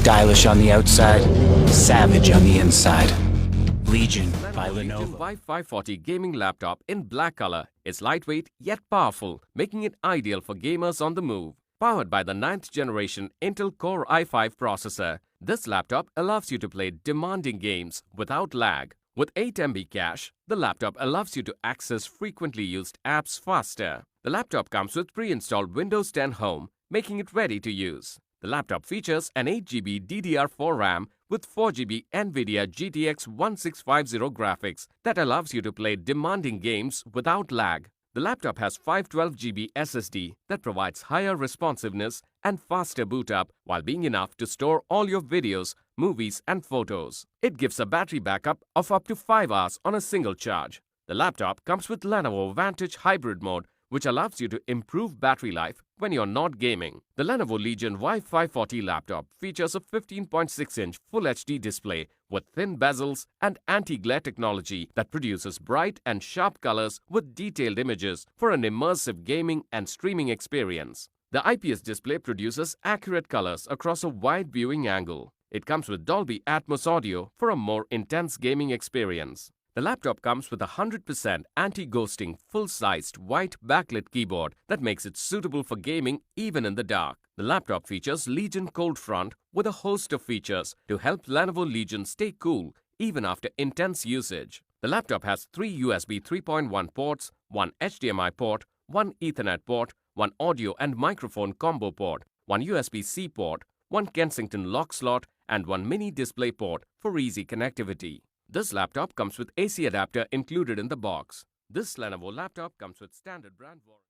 Stylish on the outside, savage on the inside. Legion by Lenovo. Y540 gaming laptop in black color is lightweight yet powerful, making it ideal for gamers on the move. Powered by the 9th generation Intel Core i5 processor, this laptop allows you to play demanding games without lag. With 8 MB cache, the laptop allows you to access frequently used apps faster. The laptop comes with pre-installed Windows 10 Home, making it ready to use. The laptop features an 8 GB DDR4 RAM with 4 GB NVIDIA GTX 1650 graphics that allows you to play demanding games without lag. The laptop has 512 GB SSD that provides higher responsiveness and faster boot up while being enough to store all your videos, movies and photos. It gives a battery backup of up to 5 hours on a single charge. The laptop comes with Lenovo Vantage Hybrid mode, which allows you to improve battery life when you're not gaming. The Lenovo Legion Y540 laptop features a 15.6-inch Full HD display with thin bezels and anti-glare technology that produces bright and sharp colors with detailed images for an immersive gaming and streaming experience. The IPS display produces accurate colors across a wide viewing angle. It comes with Dolby Atmos audio for a more intense gaming experience. The laptop comes with a 100% anti-ghosting, full-sized white backlit keyboard that makes it suitable for gaming even in the dark. The laptop features Legion Cold Front with a host of features to help Lenovo Legion stay cool even after intense usage. The laptop has 3 USB 3.1 ports, 1 HDMI port, 1 Ethernet port, 1 audio and microphone combo port, 1 USB-C port, 1 Kensington lock slot, and 1 mini display port for easy connectivity. This laptop comes with AC adapter included in the box. This Lenovo laptop comes with standard brand warranty.